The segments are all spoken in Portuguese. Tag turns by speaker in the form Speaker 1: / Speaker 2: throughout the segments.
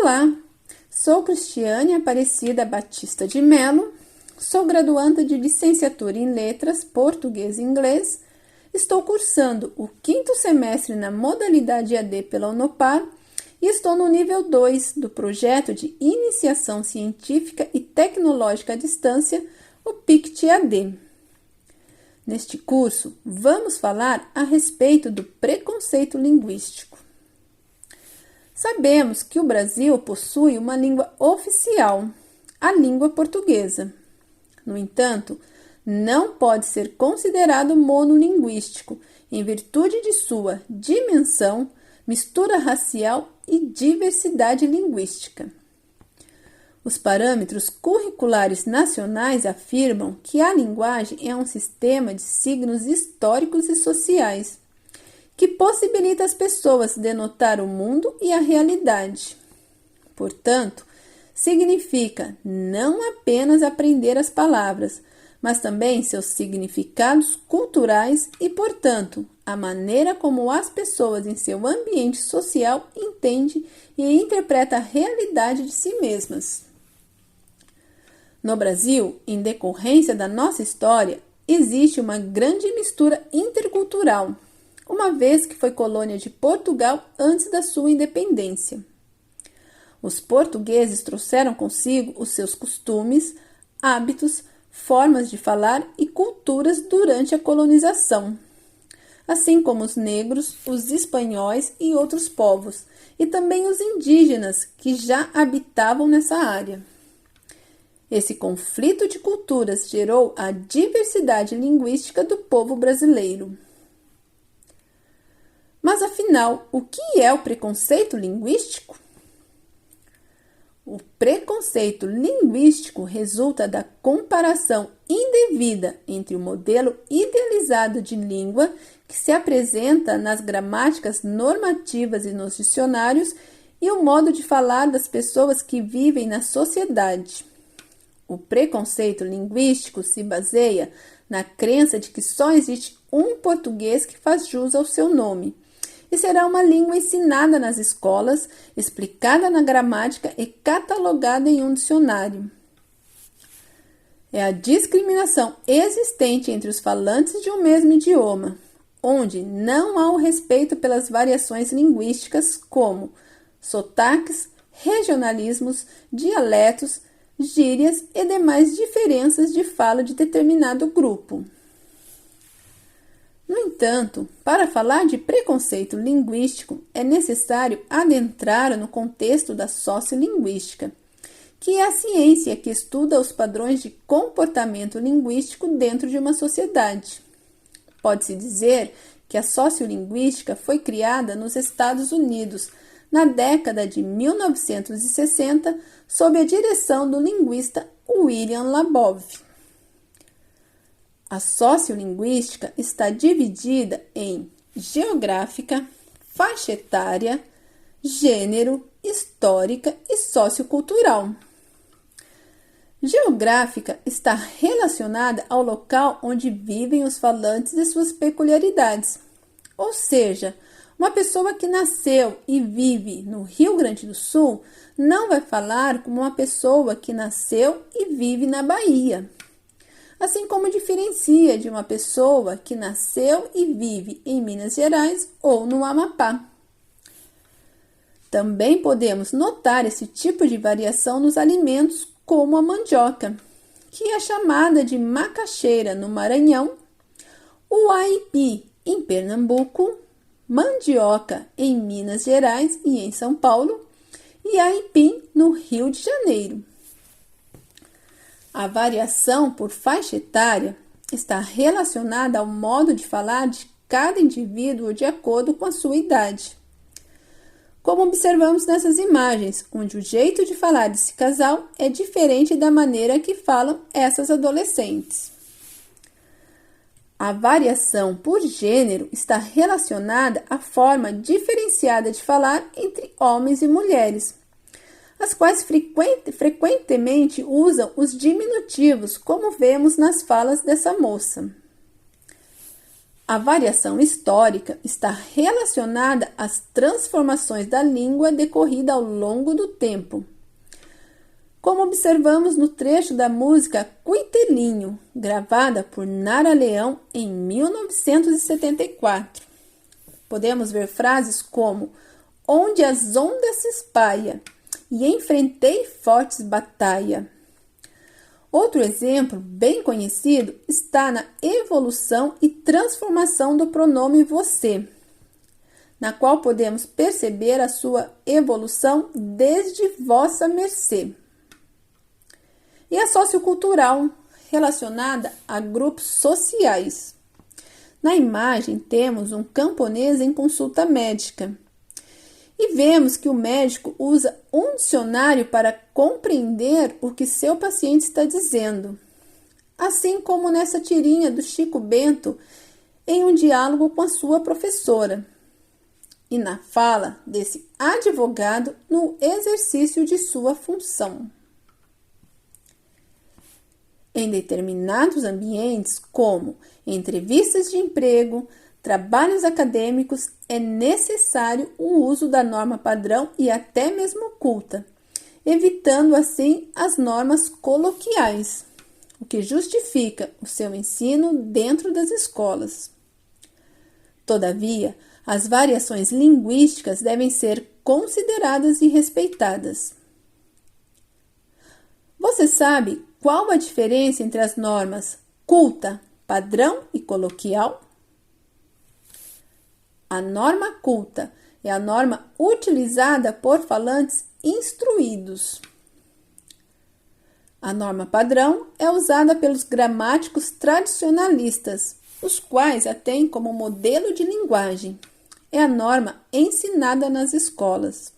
Speaker 1: Olá, sou Cristiane Aparecida Batista de Melo, sou graduanda de licenciatura em Letras, Português e Inglês, estou cursando o 5º semestre na modalidade EAD pela Unopar e estou no nível 2 do projeto de Iniciação Científica e Tecnológica à Distância, o PICT-EAD. Neste curso, vamos falar a respeito do preconceito linguístico. Sabemos que o Brasil possui uma língua oficial, a língua portuguesa. No entanto, não pode ser considerado monolinguístico em virtude de sua dimensão, mistura racial e diversidade linguística. Os parâmetros curriculares nacionais afirmam que a linguagem é um sistema de signos históricos e sociais, que possibilita às pessoas denotar o mundo e a realidade. Portanto, significa não apenas aprender as palavras, mas também seus significados culturais e, portanto, a maneira como as pessoas em seu ambiente social entendem e interpretam a realidade de si mesmas. No Brasil, em decorrência da nossa história, existe uma grande mistura intercultural, uma vez que foi colônia de Portugal antes da sua independência. Os portugueses trouxeram consigo os seus costumes, hábitos, formas de falar e culturas durante a colonização, assim como os negros, os espanhóis e outros povos, e também os indígenas que já habitavam nessa área. Esse conflito de culturas gerou a diversidade linguística do povo brasileiro. Mas afinal, o que é o preconceito linguístico? O preconceito linguístico resulta da comparação indevida entre o modelo idealizado de língua que se apresenta nas gramáticas normativas e nos dicionários e o modo de falar das pessoas que vivem na sociedade. O preconceito linguístico se baseia na crença de que só existe um português que faz jus ao seu nome, e será uma língua ensinada nas escolas, explicada na gramática e catalogada em um dicionário. É a discriminação existente entre os falantes de um mesmo idioma, onde não há o respeito pelas variações linguísticas como sotaques, regionalismos, dialetos, gírias e demais diferenças de fala de determinado grupo. No entanto, para falar de preconceito linguístico, é necessário adentrar no contexto da sociolinguística, que é a ciência que estuda os padrões de comportamento linguístico dentro de uma sociedade. Pode-se dizer que a sociolinguística foi criada nos Estados Unidos na década de 1960, sob a direção do linguista William Labov. A sociolinguística está dividida em geográfica, faixa etária, gênero, histórica e sociocultural. Geográfica está relacionada ao local onde vivem os falantes e suas peculiaridades, ou seja, uma pessoa que nasceu e vive no Rio Grande do Sul não vai falar como uma pessoa que nasceu e vive na Bahia. Assim como diferencia de uma pessoa que nasceu e vive em Minas Gerais ou no Amapá. Também podemos notar esse tipo de variação nos alimentos, como a mandioca, que é chamada de macaxeira no Maranhão, o aipim em Pernambuco, mandioca em Minas Gerais e em São Paulo, e aipim no Rio de Janeiro. A variação por faixa etária está relacionada ao modo de falar de cada indivíduo de acordo com a sua idade. Como observamos nessas imagens, onde o jeito de falar desse casal é diferente da maneira que falam essas adolescentes. A variação por gênero está relacionada à forma diferenciada de falar entre homens e mulheres, as quais frequentemente usam os diminutivos, como vemos nas falas dessa moça. A variação histórica está relacionada às transformações da língua decorrida ao longo do tempo. Como observamos no trecho da música Cuitelinho, gravada por Nara Leão em 1974. Podemos ver frases como onde as ondas se espalha e enfrentei fortes batalha. Outro exemplo bem conhecido está na evolução e transformação do pronome você, na qual podemos perceber a sua evolução desde vossa mercê. E a sociocultural, relacionada a grupos sociais. Na imagem temos um camponês em consulta médica. E vemos que o médico usa um dicionário para compreender o que seu paciente está dizendo. Assim como nessa tirinha do Chico Bento em um diálogo com a sua professora. E na fala desse advogado no exercício de sua função. Em determinados ambientes, como entrevistas de emprego, trabalhos acadêmicos, é necessário o uso da norma padrão e até mesmo culta, evitando assim as normas coloquiais, o que justifica o seu ensino dentro das escolas. Todavia, as variações linguísticas devem ser consideradas e respeitadas. Você sabe qual a diferença entre as normas culta, padrão e coloquial? A norma culta é a norma utilizada por falantes instruídos. A norma padrão é usada pelos gramáticos tradicionalistas, os quais a têm como modelo de linguagem. É a norma ensinada nas escolas.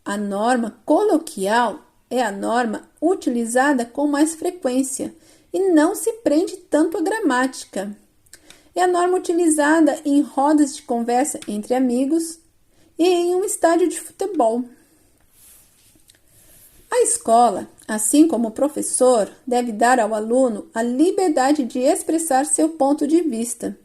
Speaker 1: A norma coloquial é a norma utilizada com mais frequência e não se prende tanto à gramática. É a norma utilizada em rodas de conversa entre amigos e em um estádio de futebol. A escola, assim como o professor, deve dar ao aluno a liberdade de expressar seu ponto de vista,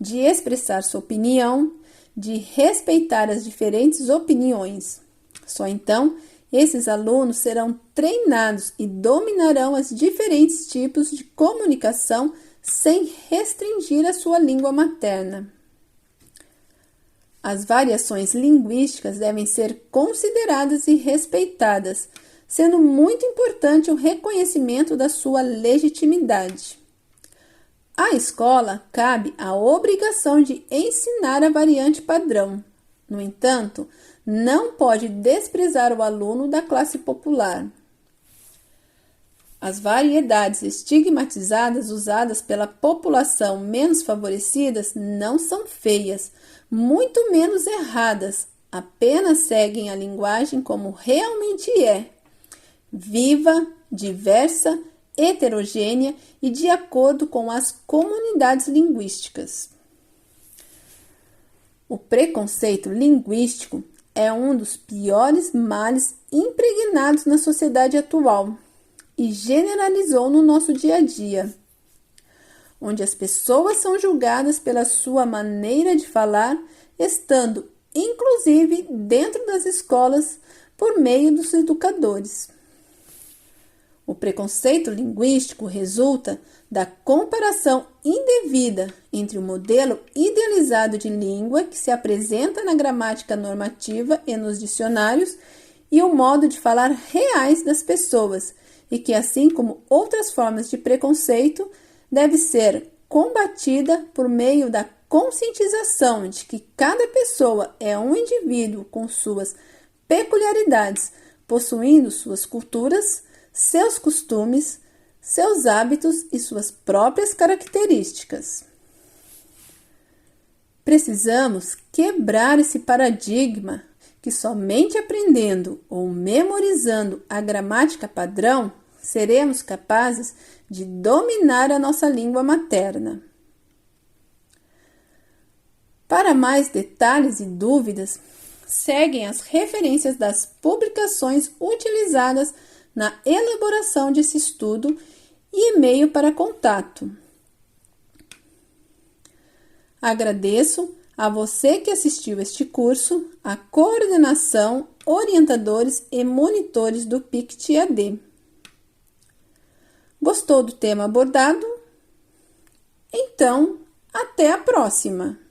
Speaker 1: de expressar sua opinião, de respeitar as diferentes opiniões. Só então, esses alunos serão treinados e dominarão os diferentes tipos de comunicação sem restringir a sua língua materna. As variações linguísticas devem ser consideradas e respeitadas, sendo muito importante o reconhecimento da sua legitimidade. À escola cabe a obrigação de ensinar a variante padrão. No entanto, não pode desprezar o aluno da classe popular. As variedades estigmatizadas usadas pela população menos favorecidas não são feias, muito menos erradas, apenas seguem a linguagem como realmente é, viva, diversa, heterogênea e de acordo com as comunidades linguísticas. O preconceito linguístico é um dos piores males impregnados na sociedade atual e generalizou no nosso dia a dia, onde as pessoas são julgadas pela sua maneira de falar, estando inclusive dentro das escolas por meio dos educadores. O preconceito linguístico resulta da comparação indevida entre o modelo idealizado de língua que se apresenta na gramática normativa e nos dicionários e o modo de falar reais das pessoas, e que, assim como outras formas de preconceito, deve ser combatida por meio da conscientização de que cada pessoa é um indivíduo com suas peculiaridades, possuindo suas culturas, seus costumes, seus hábitos e suas próprias características. Precisamos quebrar esse paradigma que somente aprendendo ou memorizando a gramática padrão seremos capazes de dominar a nossa língua materna. Para mais detalhes e dúvidas, seguem as referências das publicações utilizadas na elaboração desse estudo e e-mail para contato. Agradeço a você que assistiu este curso, a coordenação, orientadores e monitores do PICT-AD. Gostou do tema abordado? Então, até a próxima!